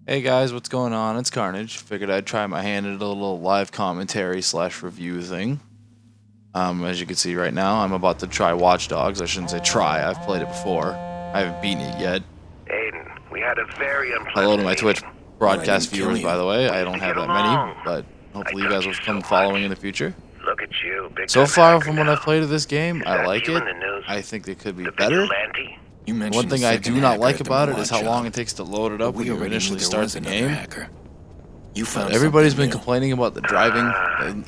Hey guys, what's going on? It's Carnage. Figured I'd try my hand at a little live commentary slash review thing. As you can see right now, I'm about to try Watch Dogs. I shouldn't say try, I've played it before. I haven't beaten it yet. Aiden, we had a very unpleasant Hello to my Twitch meeting. broadcast viewers, by the way. I don't have that many, but hopefully you guys will come following in the future. Look at you, big So time far, hacker from what now. I've played of this game, Is I that like you it. in the news? I think it could be The better. vigilante? You mentioned One thing the I second do not hacker like at the about it is Watch how long Shop. it takes to load it up when We you already knew initially there start was the another game. hacker. You found Everybody's something been new. complaining about the driving.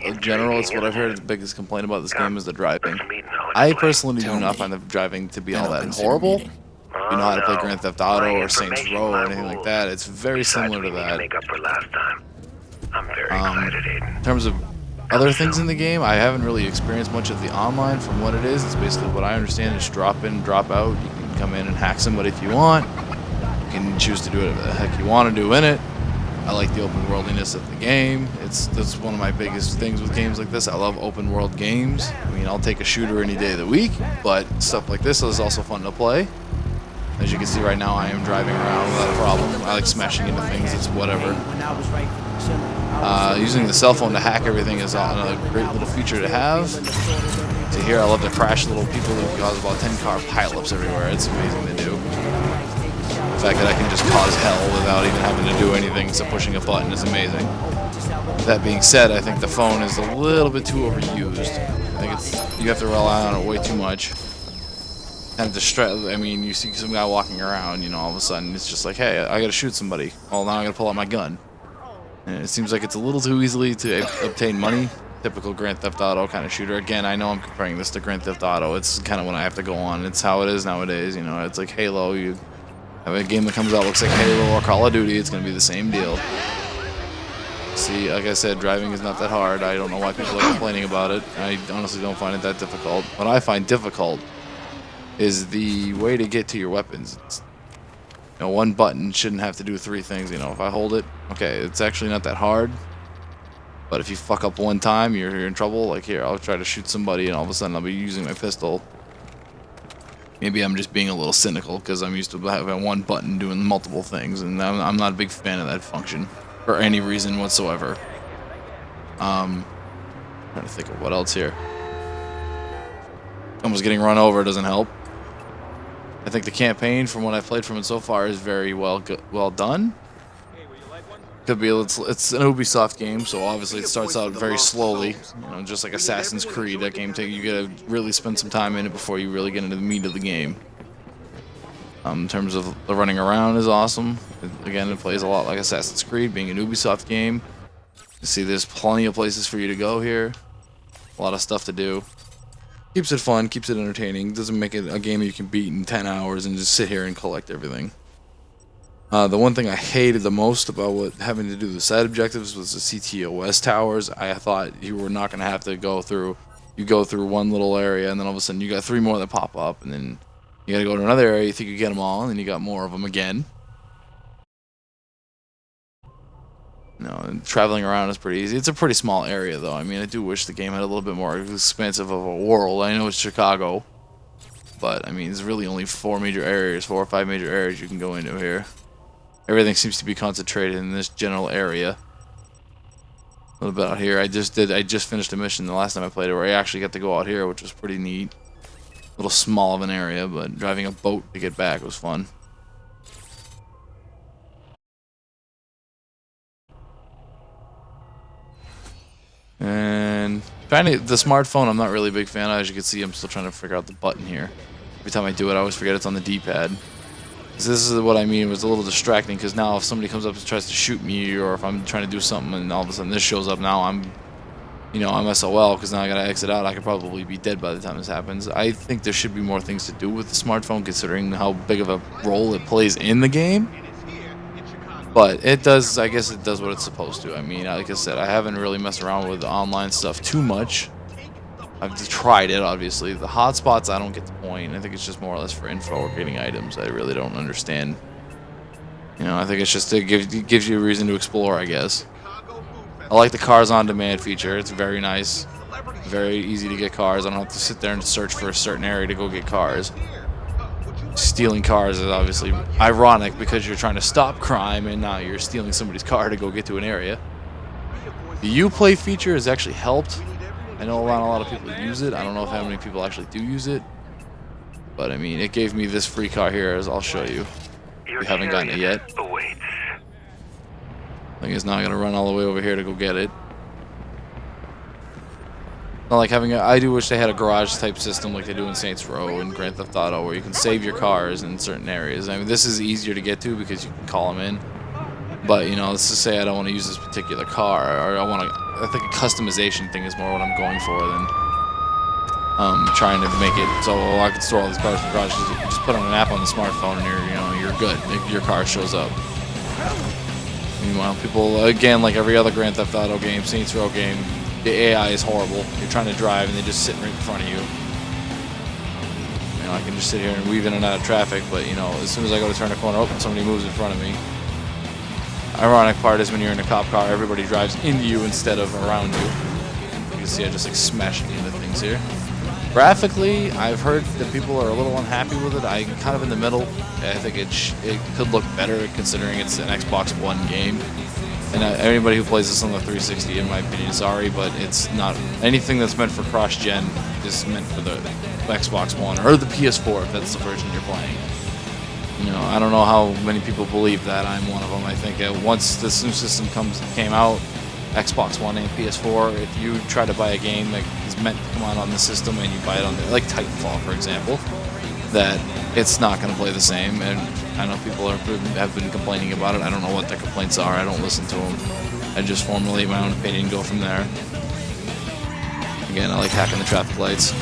In general, it's what I've heard the biggest complaint about this game is the driving. Let's meet and I'll I explain. personally do Tell not me. find the driving to be Then all I'll that consider horrible. meeting. You know how to play no. Grand Theft Auto My or Saints information, Row or my anything like rules. that. It's very Besides, similar to we need that. make up for last time. I'm very excited, Aiden. In terms of other things in the game, I haven't really experienced much of the online from what it is. It's basically what I understand is drop in, drop out. You can come in and hack somebody if you want. You can choose to do whatever the heck you want to do in it. I like the open worldiness of the game. That's one of my biggest things with games like this. I love open world games. I mean, I'll take a shooter any day of the week, but stuff like this is also fun to play. As you can see right now, I am driving around without a problem. I like smashing into things. It's whatever. Using the cell phone to hack everything is another great little feature to have. So here, I love to crash little people who cause about 10 car pileups everywhere. It's amazing to do. The fact that I can just cause hell without even having to do anything except pushing a button is amazing. That being said, I think the phone is a little bit too overused. I think you have to rely on it way too much. And I mean, you see some guy walking around, you know, all of a sudden it's just like, hey, I gotta shoot somebody. Well, now I gotta pull out my gun. And it seems like it's a little too easily to obtain money. Typical Grand Theft Auto kind of shooter. Again, I know I'm comparing this to Grand Theft Auto. It's kind of what I have to go on. It's how it is nowadays, you know. It's like Halo. You have a game that comes out looks like Halo or Call of Duty. It's gonna be the same deal. See, like I said, driving is not that hard. I don't know why people are complaining about it. I honestly don't find it that difficult. What I find difficult is the way to get to your weapons. You know, one button shouldn't have to do three things. You know, if I hold it, okay, it's actually not that hard. But if you fuck up one time, you're in trouble. Like here, I'll try to shoot somebody, and all of a sudden I'll be using my pistol. Maybe I'm just being a little cynical because I'm used to having one button doing multiple things, and I'm not a big fan of that function for any reason whatsoever. Trying to think of what else here. Almost getting run over doesn't help. I think the campaign, from what I've played from it so far, is very well done. Could be it's an Ubisoft game, so obviously it starts out very slowly, you know, just like Assassin's Creed. That game you gotta really spend some time in it before you really get into the meat of the game. In terms of the running around is awesome. Again, it plays a lot like Assassin's Creed, being an Ubisoft game. You see, there's plenty of places for you to go here. A lot of stuff to do. Keeps it fun, keeps it entertaining. Doesn't make it a game you can beat in 10 hours and just sit here and collect everything. The one thing I hated the most about having to do the side objectives was the CTOS towers. I thought you were not going to have to go through. You go through one little area, and then all of a sudden you got 3 more that pop up, and then you got to go to another area. You think you get them all, and then you got more of them again. No, and traveling around is pretty easy. It's a pretty small area, though. I mean, I do wish the game had a little bit more expansive of a world. I know it's Chicago, but I mean, there's really only 4 or 5 major areas you can go into here. Everything seems to be concentrated in this general area. A little bit out here. I just finished a mission the last time I played it where I actually got to go out here, which was pretty neat. A little small of an area, but driving a boat to get back was fun. And the smartphone, I'm not really a big fan of. As you can see, I'm still trying to figure out the button here. Every time I do it, I always forget it's on the D-pad. So this is what I mean. It was a little distracting because now if somebody comes up and tries to shoot me, or if I'm trying to do something and all of a sudden this shows up, now I'm SOL because now I gotta exit out. I could probably be dead by the time this happens. I think there should be more things to do with the smartphone considering how big of a role it plays in the game. But it does, I guess it does what it's supposed to. I mean, like I said, I haven't really messed around with the online stuff too much. I've tried it, obviously. The hotspots, I don't get the point. I think it's just more or less for info or getting items. I really don't understand. You know, I think it's just it gives you a reason to explore, I guess. I like the cars on demand feature. It's very nice. Very easy to get cars. I don't have to sit there and search for a certain area to go get cars. stealing cars is obviously ironic because you're trying to stop crime and now you're stealing somebody's car to go get to an area. The Uplay feature has actually helped. I know a lot of people use it. I don't know if how many people actually do use it. But I mean, it gave me this free car here, as I'll show you. Your We haven't gotten it yet. chariot awaits. I think it's not gonna run all the way over here to go get it. Not like having a, I do wish they had a garage type system like they do in Saints Row and Grand Theft Auto, where you can save your cars in certain areas. I mean, this is easier to get to because you can call them in. But you know, let's just say I don't want to use this particular car, or I think a customization thing is more what I'm going for than trying to make it so I can store all these cars in the garage. Just put on an app on the smartphone and you're good. Your car shows up. Meanwhile, people, again, like every other Grand Theft Auto game, Saints Row game, the AI is horrible. You're trying to drive and they just sit right in front of you. You know, I can just sit here and weave in and out of traffic, but you know, as soon as I go to turn a corner, open, somebody moves in front of me. Ironic part is when you're in a cop car, everybody drives into you instead of around you. You can see I just like smashing into things here. Graphically, I've heard that people are a little unhappy with it. I'm kind of in the middle. I think it could look better considering it's an Xbox One game. And anybody who plays this on the 360, in my opinion, sorry, but it's not anything that's meant for cross-gen is meant for the Xbox One or the PS4 if that's the version you're playing. You know, I don't know how many people believe that. I'm one of them. I think once this new system came out, Xbox One and PS4, if you try to buy a game that is meant to come out on the system and you buy it on like Titanfall, for example, that it's not going to play the same. And I know people have been complaining about it. I don't know what their complaints are. I don't listen to them. I just formulate my own opinion and go from there. Again, I like hacking the traffic lights.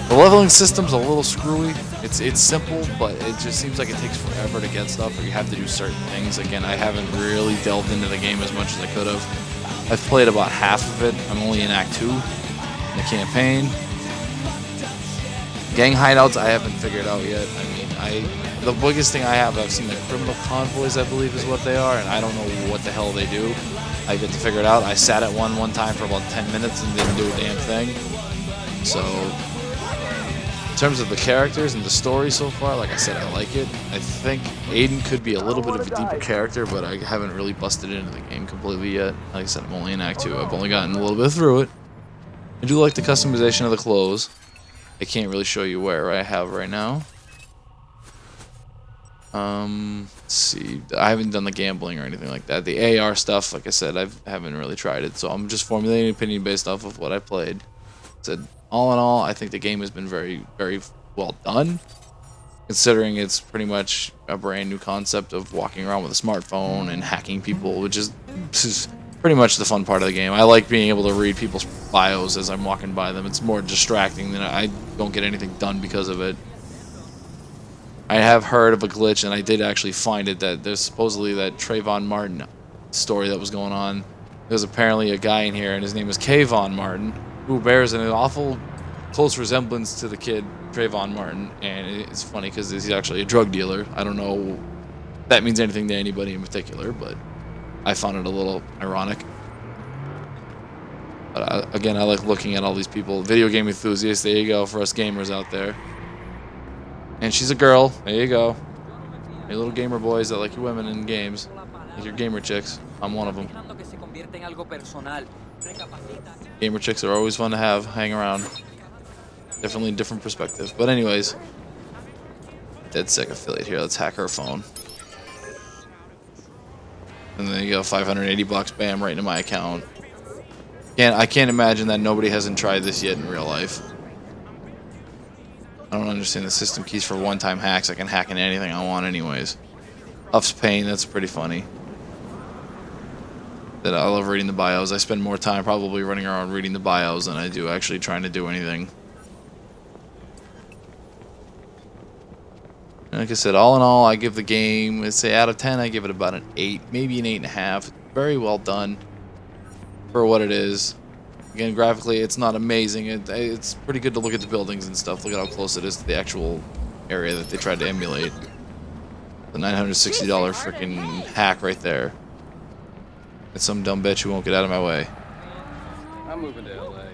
The leveling system's a little screwy. It's simple, but it just seems like it takes forever to get stuff, or you have to do certain things. Again, I haven't really delved into the game as much as I could have. I've played about half of it. I'm only in Act 2 in the campaign. Gang hideouts I haven't figured out yet. I mean, the biggest thing I've seen the criminal convoys, I believe is what they are, and I don't know what the hell they do. I get to figure it out. I sat at one time for about 10 minutes and didn't do a damn thing. So, in terms of the characters and the story so far, like I said, I like it. I think Aiden could be a little bit of a deeper character, but I haven't really busted into the game completely yet. Like I said, I'm only in Act 2. I've only gotten a little bit through it. I do like the customization of the clothes. I can't really show you where I have right now. Let's see. I haven't done the gambling or anything like that. The AR stuff, like I said, I haven't really tried it, so I'm just formulating an opinion based off of what I played. Said, all in all, I think the game has been very, very well done, considering it's pretty much a brand new concept of walking around with a smartphone and hacking people, which is pretty much the fun part of the game. I like being able to read people's bios as I'm walking by them. It's more distracting than I don't get anything done because of it. I have heard of a glitch, and I did actually find it, that there's supposedly that Trayvon Martin story that was going on. There's apparently a guy in here, and his name is Kayvon Martin, who bears an awful close resemblance to the kid Trayvon Martin, and it's funny because he's actually a drug dealer. I don't know if that means anything to anybody in particular, but I found it a little ironic. But again, I like looking at all these people, video game enthusiasts. There you go, for us gamers out there. And she's a girl. There you go. Hey, little gamer boys that like your women in games, like your gamer chicks. I'm one of them. Gamer chicks are always fun to hang around. Definitely a different perspective. But anyways, dead sick affiliate here. Let's hack her phone. And there you go, 580 bucks, bam, right into my account. I can't imagine that nobody hasn't tried this yet in real life. I don't understand the system keys for one-time hacks. I can hack into anything I want anyways. Huff's Pain, that's pretty funny. That I love reading the bios. I spend more time probably running around reading the bios than I do actually trying to do anything. Like I said, all in all, I give the game, let's say out of 10, I give it about an 8, maybe an 8.5. Very well done for what it is. Again, graphically, it's not amazing. It's pretty good to look at the buildings and stuff. Look at how close it is to the actual area that they tried to emulate. The $960 freaking hack right there. It's some dumb bitch who won't get out of my way. I'm moving to LA.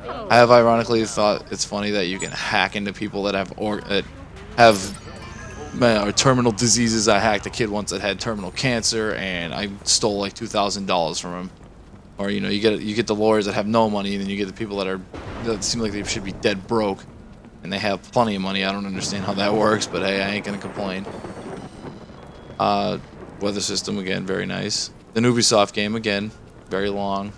I have ironically thought it's funny that you can hack into people that have terminal diseases. I hacked a kid once that had terminal cancer, and I stole like $2,000 from him. Or you know, you get the lawyers that have no money, and then you get the people that seem like they should be dead broke, and they have plenty of money. I don't understand how that works, but hey, I ain't gonna complain. Weather system again, very nice. The Ubisoft game again, very long.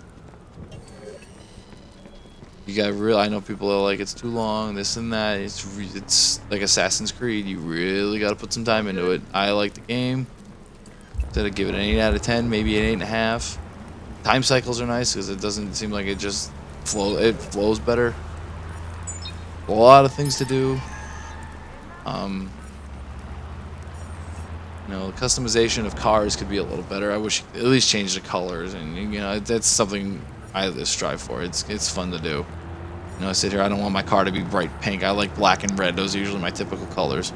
You got I know people are like, it's too long, this and that. It's like Assassin's Creed. You really got to put some time into it. I like the game. Instead of give it an 8 out of 10, maybe an 8.5. Time cycles are nice because it doesn't seem like it just flows better. A lot of things to do. You know, the customization of cars could be a little better. I wish at least change the colors, and you know, that's something I strive for. It's fun to do. You know, I sit here, I don't want my car to be bright pink. I like black and red. Those are usually my typical colors.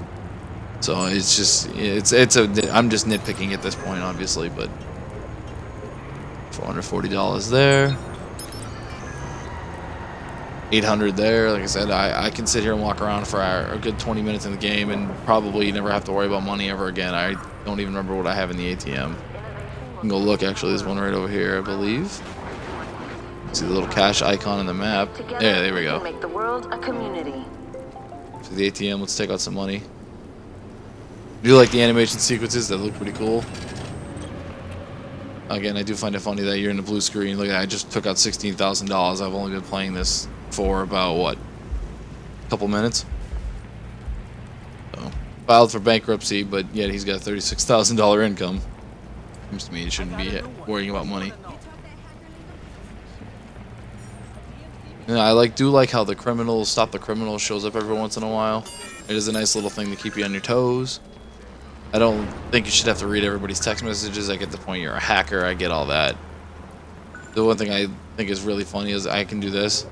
So it's just I'm just nitpicking at this point, obviously, but $440 there. $800 there. Like I said, I can sit here and walk around for a good 20 minutes in the game and probably never have to worry about money ever again. I don't even remember what I have in the ATM. You can go look, actually. There's one right over here, I believe. See the little cash icon on the map. Yeah, there we go. Make the world a community. To the ATM, let's take out some money. I do like the animation sequences, that look pretty cool. Again, I do find it funny that you're in the blue screen. Look, I just took out $16,000. I've only been playing this for about, what, a couple minutes? So, filed for bankruptcy, but yet he's got a $36,000 income. Seems to me he shouldn't be worrying about money. Yeah, I do like how the Stop the Criminal shows up every once in a while. It is a nice little thing to keep you on your toes. I don't think you should have to read everybody's text messages. I get the point, you're a hacker, I get all that. The one thing I think is really funny is I can do this.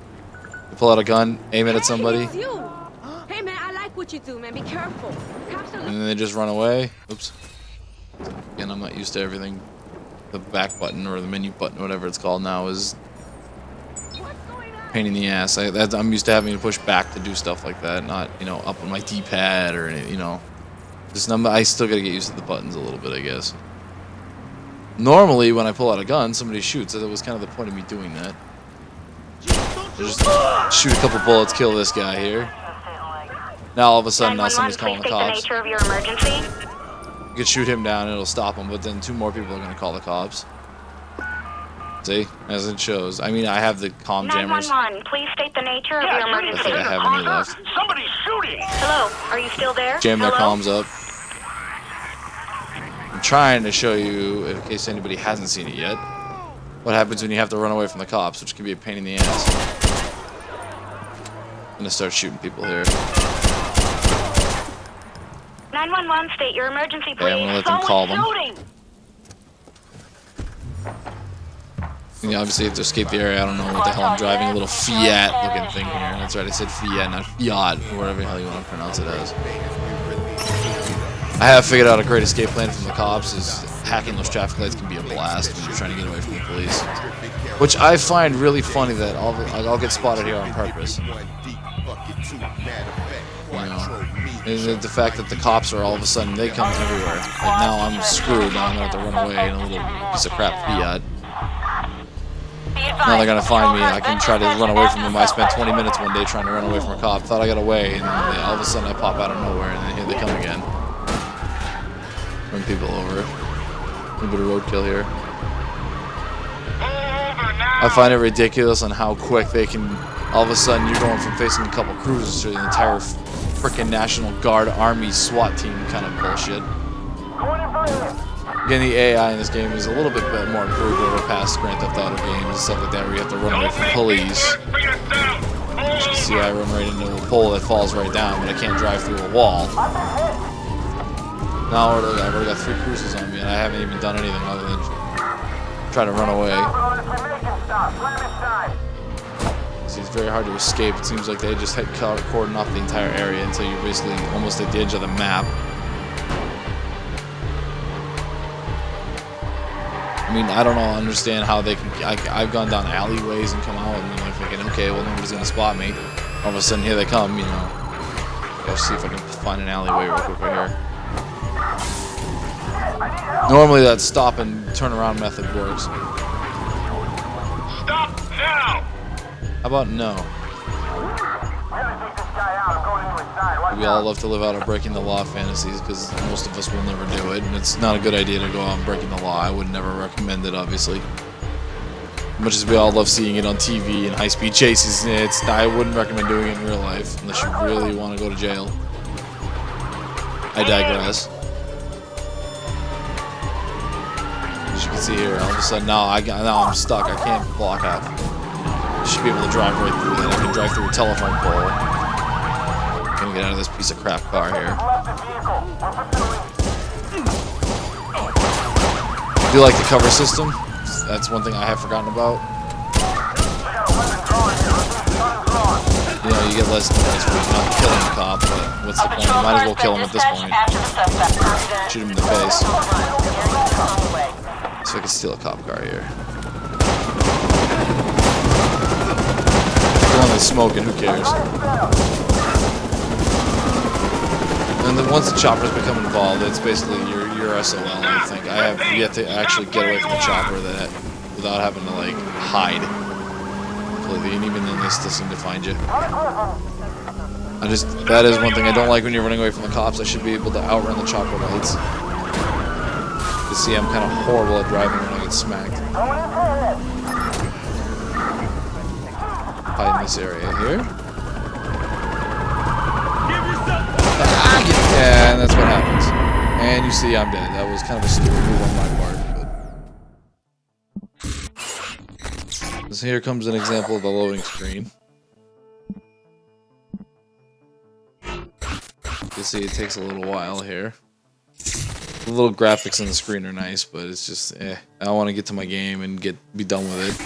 You pull out a gun, aim it at somebody, Hey, man, I like what you do, man. Be careful. and then they just run away. Oops. Again, I'm not used to everything. The back button or the menu button, whatever it's called now, is pain in the ass. I'm used to having to push back to do stuff like that, not, you know, up on my D-pad or, you know. I still gotta get used to the buttons a little bit, I guess. Normally, when I pull out a gun, somebody shoots. So that was kind of the point of me doing that. Just shoot a couple bullets, kill this guy here. Now all of a sudden, now somebody's calling the cops. Nature of your emergency. You could shoot him down, and it'll stop him, but then 2 more people are gonna call the cops. See, as it shows. I mean, I have the comm jammers. 911, please state the nature of your I emergency. think I have any left. Somebody's shooting! Hello, are you still there? Jam their Hello? comms up. I'm trying to show you, in case anybody hasn't seen it yet, what happens when you have to run away from the cops, which can be a pain in the ass. I'm gonna start shooting people here. 911, state your emergency, please. Okay, I'm gonna let them call them. Shooting. And you obviously have to escape the area. I don't know what the hell I'm driving. A little Fiat looking thing here. That's right, I said Fiat, not Fiat, or whatever the hell you want to pronounce it as. I have figured out a great escape plan from the cops is hacking those traffic lights can be a blast when you're trying to get away from the police. Which I find really funny that I'll get spotted here on purpose. You know, and the fact that the cops are all of a sudden, they come everywhere. Like now I'm screwed, now I'm going to have to run away in a little piece of crap Fiat. Now they're gonna find me. I can try to run away from them. I spent 20 minutes one day trying to run away from a cop. Thought I got away, and then all of a sudden I pop out of nowhere, and then here they come again. Run people over. A little bit of roadkill here. I find it ridiculous on how quick they can. All of a sudden, you're going from facing a couple cruisers to the entire freaking National Guard, Army, SWAT team kind of bullshit. Again, the AI in this game is a little bit more improved over past Grand Theft Auto games and stuff like that, where you have to run away from police. As you can see, I run right into a pole that falls right down, but I can't drive through a wall. Now I've already got 3 cruises on me, and I haven't even done anything other than try to run away. See, it's very hard to escape. It seems like they just cordon off the entire area until you're basically almost at the edge of the map. mean, I don't know, understand how they can. I've gone down alleyways and come out and I'm like thinking, okay, well nobody's gonna spot me. All of a sudden, here they come. You know. Let's see if I can find an alleyway real quick right here. Normally, that stop and turn around method works. Stop now! How about no? We all love to live out our breaking the law fantasies because most of us will never do it, and it's not a good idea to go out and breaking the law. I would never recommend it, obviously. As much as we all love seeing it on TV and high-speed chases, I wouldn't recommend doing it in real life unless you really want to go to jail. I digress. As you can see here, all of a sudden now I'm stuck. I can't block out. I should be able to drive right through that. I can drive through a telephone pole. I'm gonna get out of this piece of crap car here. I do like the cover system. That's one thing I have forgotten about. You know, you get less points for not killing the cop, but what's the point? You might as well kill him at this point. Shoot him in the face. So I can steal a cop car here. As long as it's smoking, who cares? And then once the choppers become involved, it's basically your SOL, I think. I have yet to actually get away from the chopper without having to, like, hide completely, and even then they still seem to find you. That is one thing I don't like when you're running away from the cops. I should be able to outrun the chopper lights. You can see I'm kind of horrible at driving when I get smacked. Hide in this area here. Yeah, and that's what happens. And you see I'm dead. That was kind of a stupid move on my part. But so here comes an example of the loading screen. You see it takes a little while here. The little graphics on the screen are nice, but it's just, I want to get to my game and be done with it.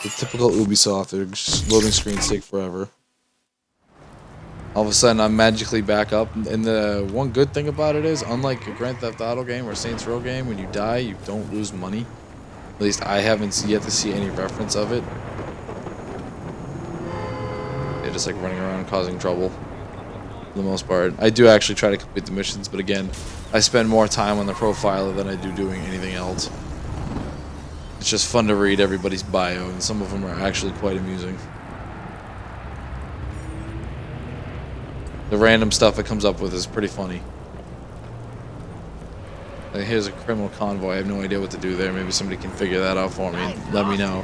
The typical Ubisoft, their loading screens take forever. All of a sudden, I'm magically back up. And the one good thing about it is, unlike a Grand Theft Auto game or Saints Row game, when you die, you don't lose money. At least I haven't yet to see any reference of it. They're just like running around causing trouble. For the most part. I do actually try to complete the missions, but again, I spend more time on the profiler than I do doing anything else. It's just fun to read everybody's bio, and some of them are actually quite amusing. The random stuff it comes up with is pretty funny. Like, here's a criminal convoy. I have no idea what to do there. Maybe somebody can figure that out for me and let me know.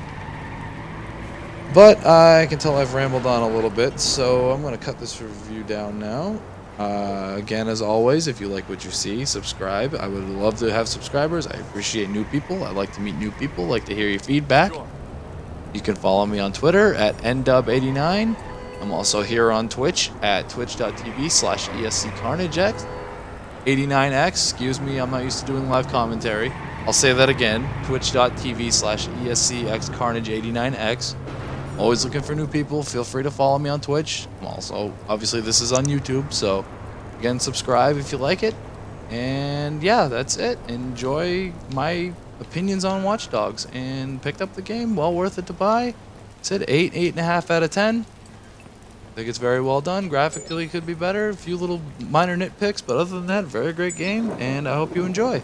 But I can tell I've rambled on a little bit, so I'm going to cut this review down now. Again, as always, if you like what you see, subscribe. I would love to have subscribers. I appreciate new people. I like to meet new people. I like to hear your feedback. You can follow me on Twitter at ndub89. I'm also here on Twitch at twitch.tv/ESCCarnageX. 89X, excuse me, I'm not used to doing live commentary. I'll say that again, twitch.tv/ESCXCarnage89X. Always looking for new people. Feel free to follow me on Twitch. I'm also, obviously, this is on YouTube, so again, subscribe if you like it. And yeah, that's it. Enjoy my opinions on Watch Dogs, and picked up the game. Well worth it to buy. It's at 8.5 out of 10. I think it's very well done. Graphically could be better. A few little minor nitpicks, but other than that, very great game, and I hope you enjoy.